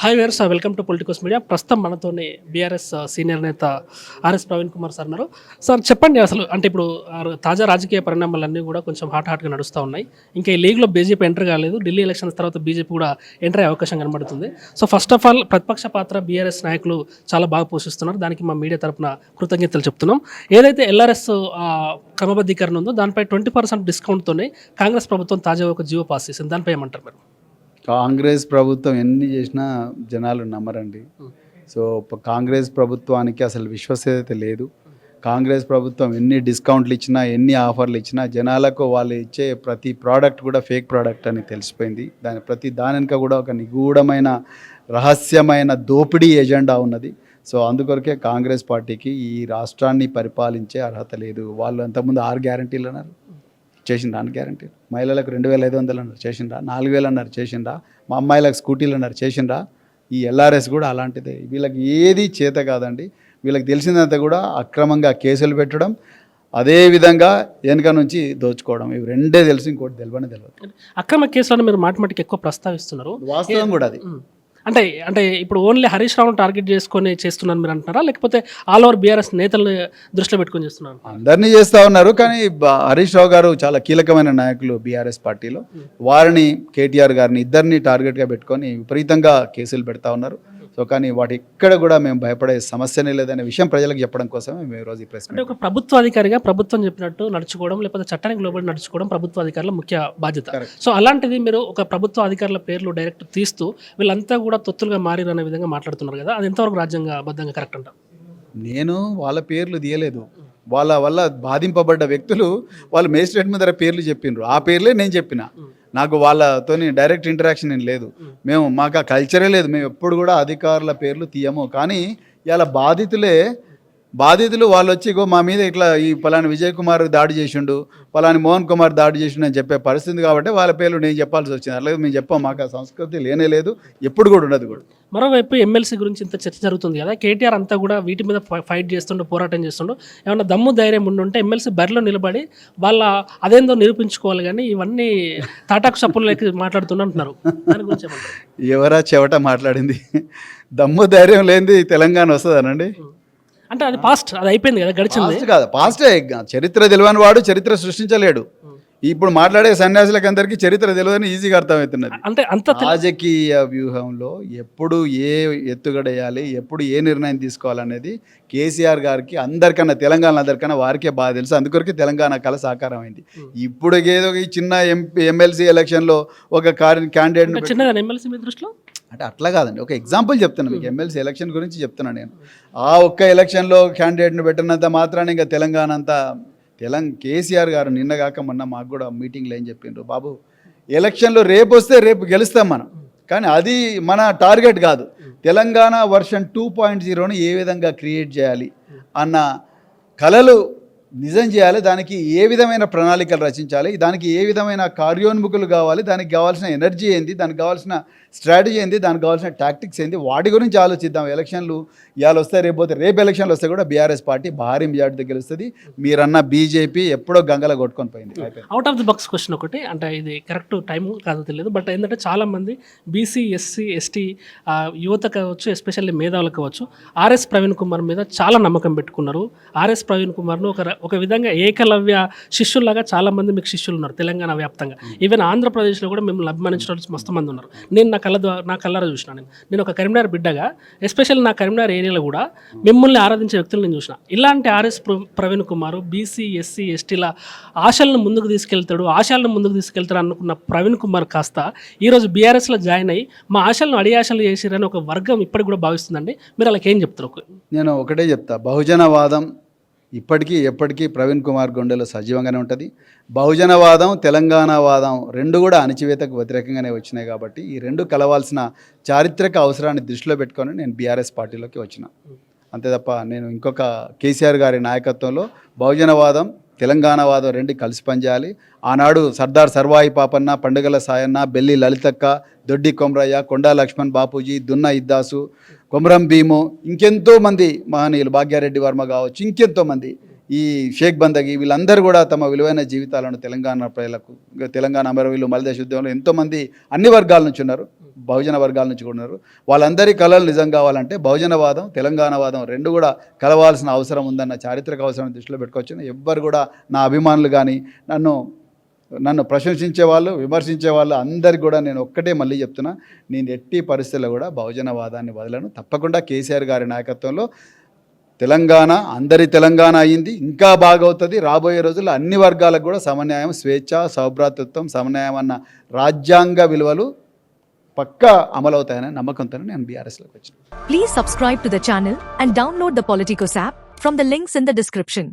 Hi wears welcome to Politicos media. ప్రస్తుతం మనతోనే BRS senior నేత ఆర్ఎస్ ప్రవీణ్ కుమార్ సార్ ఉన్నారు. సార్ చెప్పండి, అసలు అంటే ఇప్పుడు తాజా రాజకీయ పరిణామాలన్నీ కూడా కొంచెం హాట్గా నడుస్తూ ఉన్నాయి. ఇంకా ఈ లీగ్లో బీజేపీ ఎంటర్ కాలేదు. ఢిల్లీ ఎలక్షన్స్ తర్వాత బీజేపీ కూడా ఎంటర్ అయ్యే అవకాశం కనబడుతుంది. సో ఫస్ట్ ఆఫ్ ఆల్ ప్రతిపక్ష పాత్ర బీఆర్ఎస్ నాయకులు చాలా బాగా పోషిస్తున్నారు. దానికి మా మీడియా తరపున కృతజ్ఞతలు చెప్తున్నాం. ఏదైతే ఎల్ఆర్ఎస్ క్రమబద్ధీకరణ ఉందో దానిపై 20% డిస్కౌంట్తోనే కాంగ్రెస్ ప్రభుత్వం తాజాగా ఒక జీవో పాస్ చేసింది. దానిపై ఏమంటారు మీరు? కాంగ్రెస్ ప్రభుత్వం ఎన్ని చేసినా జనాలు నమ్మరండి. సో కాంగ్రెస్ ప్రభుత్వానికి అసలు విశ్వసనీయత లేదు. కాంగ్రెస్ ప్రభుత్వం ఎన్ని డిస్కౌంట్లు ఇచ్చినా, ఎన్ని ఆఫర్లు ఇచ్చినా జనాలకు వాళ్ళు ఇచ్చే ప్రతి ప్రోడక్ట్ కూడా ఫేక్ ప్రోడక్ట్ అని తెలిసిపోయింది. దానికి కూడా ఒక నిగూఢమైన రహస్యమైన దోపిడీ ఎజెండా ఉన్నది. సో అందుకొరకే కాంగ్రెస్ పార్టీకి ఈ రాష్ట్రాన్ని పరిపాలించే అర్హత లేదు. వాళ్ళు అంతకుముందు 6 గ్యారంటీలు అన్నారు, చేసిండ్రా? 4 గ్యారంటీలు. మహిళలకు 2500 అన్నారు, చేసిండ్రా? 4000 అన్నారు, చేసిండ్రా? మా అమ్మాయిలకు స్కూటీలు అన్నారు, చేసిండ్రా? ఈ ఎల్ఆర్ఎస్ కూడా అలాంటిదే. వీళ్ళకి ఏది చేత కాదండి. వీళ్ళకి తెలిసిందంతా కూడా అక్రమంగా కేసులు పెట్టడం, అదేవిధంగా వెనుక నుంచి దోచుకోవడం. ఇవి రెండే తెలుసు, ఇంకోటి తెలియదు. అక్రమ కేసులను మీరు మాటిమాటికి ఎక్కువ ప్రస్తావిస్తున్నారు. వాస్తవం కూడా అది. అంటే అంటే ఇప్పుడు ఓన్లీ హరీష్ రావును టార్గెట్ చేసుకొని చేస్తున్నాను మీరు అంటున్నారా, లేకపోతే ఆల్ ఓవర్ బీఆర్ఎస్ నేతలను దృష్టిలో పెట్టుకొని చేస్తున్నారు? అందరినీ చేస్తూ ఉన్నారు, కానీ హరీష్ రావు గారు చాలా కీలకమైన నాయకులు బీఆర్ఎస్ పార్టీలో. వారిని, కేటీఆర్ గారిని, ఇద్దరిని టార్గెట్గా పెట్టుకొని విపరీతంగా కేసులు పెడతా ఉన్నారు. సో కానీ వాటి ఎక్కడ కూడా మేము భయపడే సమస్యనే లేదనే విషయం ప్రజలకు చెప్పడం కోసమే మేము ఈరోజు ఈ ప్రెస్ అంటే ఒక ప్రభుత్వ అధికారిగా ప్రభుత్వం చెప్పినట్టు నడుచుకోవడం, లేకపోతే చట్టానికి లోబడి నడుచుకోవడం ప్రభుత్వ అధికారుల ముఖ్య బాధ్యత. సో అలాంటిది మీరు ఒక ప్రభుత్వ అధికారుల పేర్లు డైరెక్ట్ తీస్తూ వీళ్ళంతా కూడా తొత్తులుగా మారిరు అనే విధంగా మాట్లాడుతున్నారు కదా, అది ఎంతవరకు రాజ్యాంగబద్ధంగా కరెక్ట్ అంటారు? నేను వాళ్ళ పేర్లు తీయలేదు. వాళ్ళ వల్ల బాధింపబడ్డ వ్యక్తులు వాళ్ళు మేజిస్ట్రేట్ మీద పేర్లు చెప్పిండ్రు. ఆ పేర్లే నేను చెప్పిన. నాకు వాళ్ళతో డైరెక్ట్ ఇంటరాక్షన్ ఏం లేదు. మాకు ఆ కల్చరే లేదు. మేము ఎప్పుడు కూడా అధికారుల పేర్లు తీయము. కానీ ఇలా బాధితులు వాళ్ళు వచ్చి మా మీద ఇట్లా ఈ పలాని విజయ్ కుమార్ దాడి చేసిండు, పలాని మోహన్ కుమార్ దాడి చేసిండు అని చెప్పే పరిస్థితి కాబట్టి వాళ్ళ పేర్లు నేను చెప్పాల్సి వచ్చింది. అలాగే మేము చెప్పాం. మాకు ఆ సంస్కృతి లేనే లేదు, ఎప్పుడు కూడా ఉండదు కూడా. మరోవైపు ఎమ్మెల్సీ గురించి ఇంత చర్చ జరుగుతుంది కదా, కేటీఆర్ అంతా కూడా వీటి మీద ఫైట్ చేస్తుండో, పోరాటం చేస్తుండో, ఏమన్నా దమ్ము ధైర్యం ఉండుంటే ఎమ్మెల్సీ బరిలో నిలబడి వాళ్ళ అదేందో నిరూపించుకోవాలి. కానీ ఇవన్నీ తాటాకు చప్పులకి మాట్లాడుతుంటున్నారు. దాని గురించి ఎవరా చెవట మాట్లాడింది? దమ్ము ధైర్యం లేనిది తెలంగాణ వస్తుందనండి? అంటే అది పాస్ట్, అది అయిపోయింది కదా, గడిచింది కాదు. పాస్టే. చరిత్ర తెలియని వాడు చరిత్ర సృష్టించలేడు. ఇప్పుడు మాట్లాడే సన్యాసులకు అందరికీ చరిత్ర తెలియదని ఈజీగా అర్థమవుతున్నది. అంటే అంత రాజకీయ వ్యూహంలో ఎప్పుడు ఏ ఎత్తుగడేయాలి, ఎప్పుడు ఏ నిర్ణయం తీసుకోవాలనేది కేసీఆర్ గారికి అందరికన్నా, తెలంగాణ అందరికన్నా వారికే బాగా తెలుసు. అందుకొరకు తెలంగాణ కళ సాకారం అయింది. ఇప్పుడు ఏదో ఈ చిన్న ఎమ్మెల్సీ ఎలక్షన్లో ఒక క్యాండిడేట్ చిన్నగా ఎమ్మెల్సీ మీ దృష్టిలో అంటే అట్లా కాదండి. ఒక ఎగ్జాంపుల్ చెప్తున్నాను మీకు. ఎమ్మెల్సీ ఎలక్షన్ గురించి చెప్తున్నాను నేను. ఆ ఒక్క ఎలక్షన్లో క్యాండిడేట్ను పెట్టినంత మాత్రాన్ని ఇంకా తెలంగాణ అంతా కేసీఆర్ గారు నిన్నగాక మొన్న మాకు కూడా మీటింగ్లో ఏం చెప్పిండ్రు, బాబు ఎలక్షన్లో రేపు వస్తే రేపు గెలుస్తాం మనం, కానీ అది మన టార్గెట్ కాదు. తెలంగాణ వర్షన్ 2.0ను ఏ విధంగా క్రియేట్ చేయాలి అన్న కలలు నిజం చేయాలి. దానికి ఏ విధమైన ప్రణాళికలు రచించాలి, దానికి ఏ విధమైన కార్యోన్ముఖులు కావాలి, దానికి కావాల్సిన ఎనర్జీ ఏంది, దానికి కావాల్సిన స్ట్రాటజీ ఏంది, దానికి కావాల్సిన టాక్టిక్స్ ఏంది, వాటి గురించి ఆలోచిద్దాం. ఎలక్షన్లు ఇవాళ వస్తాయి, రేపు ఎలక్షన్లు వస్తే కూడా బీఆర్ఎస్ పార్టీ భారీ మెజార్టీతో గెలుస్తుంది. మీరన్న బీజేపీ ఎప్పుడో గంగల కొట్టుకొని పోయింది. Out of the box question ఒకటి, అంటే ఇది కరెక్ట్ టైం కాదో తెలియదు, బట్ ఏంటంటే చాలామంది బీసీ, ఎస్సీ, ఎస్టీ యువత కావచ్చు, ఎస్పెషల్లీ మేధావులు కావచ్చు, ఆర్ఎస్ ప్రవీణ్ కుమార్ మీద చాలా నమ్మకం పెట్టుకున్నారు. ఆర్ఎస్ ప్రవీణ్ కుమార్ను ఒక విధంగా ఏకలవ్య శిష్యుల్లాగా చాలామంది మీకు శిష్యులు ఉన్నారు తెలంగాణ వ్యాప్తంగా. ఈవెన్ ఆంధ్రప్రదేశ్లో కూడా మిమ్మల్ని అభిమానించిన వాళ్ళు మస్తు మంది ఉన్నారు. నేను నా కళ్ళారా చూసినా. నేను ఒక కరీంనగర్ బిడ్డగా, ఎస్పెషల్లీ నా కరీంనగర్ ఏరియాలో కూడా మిమ్మల్ని ఆరాధించే వ్యక్తులు నేను చూసిన. ఇలాంటి RS Praveen Kumar BC, SC, ఎస్టీల ఆశలను ముందుకు తీసుకెళ్తాడు అనుకున్న ప్రవీణ్ కుమార్ కాస్త ఈరోజు బీఆర్ఎస్లో జాయిన్ అయ్యి మా ఆశలను అడియాశలు చేసిరని ఒక వర్గం ఇప్పటికి కూడా భావిస్తుందండి. మీరు అలాగేం చెప్తారు? నేను ఒకటే చెప్తా, బహుజనవాదం ఇప్పటికీ ఎప్పటికీ ప్రవీణ్ కుమార్ గుండెలో సజీవంగానే ఉంటుంది. బహుజనవాదం, తెలంగాణవాదం రెండు కూడా అణచివేతకు వ్యతిరేకంగానే వచ్చినాయి. కాబట్టి ఈ రెండు కలవాల్సిన చారిత్రక అవసరాన్ని దృష్టిలో పెట్టుకొని నేను బీఆర్ఎస్ పార్టీలోకి వచ్చిన. అంతే తప్ప నేను ఇంకొక కేసీఆర్ గారి నాయకత్వంలో బహుజనవాదం, తెలంగాణవాదం రెండు కలిసి పనిచేయాలి. ఆనాడు సర్దార్ సర్వాయి పాపన్న, పండుగల సాయన్న, బెల్లి లలితక్క, దొడ్డి కొమరయ్య, కొండా లక్ష్మణ్ బాపూజీ, దున్న ఇద్దాసు, కొమరం భీము, ఇంకెంతో మంది మహనీయులు, భాగ్యారెడ్డి వర్మ కావచ్చు, ఇంకెంతో మంది, ఈ షేక్ బందగి, వీళ్ళందరూ కూడా తమ విలువైన జీవితాలను తెలంగాణ ప్రజలకు, తెలంగాణ అమరవీరులు, మలిదశ ఉద్యమంలో ఎంతోమంది అన్ని వర్గాల నుంచి ఉన్నారు. బహుజన వర్గాల నుంచి కూడా ఉన్నారు. వాళ్ళందరి కళలు నిజం కావాలంటే బహుజనవాదం, తెలంగాణవాదం రెండు కూడా కలవాల్సిన అవసరం ఉందన్న చారిత్రక అవసరం దృష్టిలో పెట్టుకొచ్చిన ఎవ్వరు కూడా నా అభిమానులు కానీ నన్ను ప్రశంసించే వాళ్ళు, విమర్శించే వాళ్ళు అందరికి కూడా నేను ఒక్కటే మళ్ళీ చెప్తున్నా, నేను ఎట్టి పరిస్థితుల్లో కూడా బహుజనవాదాన్ని వదలను. తప్పకుండా కేసీఆర్ గారి నాయకత్వంలో తెలంగాణ అందరి తెలంగాణ అయ్యింది, ఇంకా బాగవుతుంది. రాబోయే రోజుల్లో అన్ని వర్గాలకు కూడా సమన్యాయం, స్వేచ్ఛ, సౌభ్రాతృత్వం, సమన్యాయం అన్న రాజ్యాంగ విలువలు పక్కా అమలవుతాయనే నమ్మకంతో నేను బీఆర్ఎస్లోకి వచ్చాను. Please subscribe to the channel and download the Politicos app from the links in the description.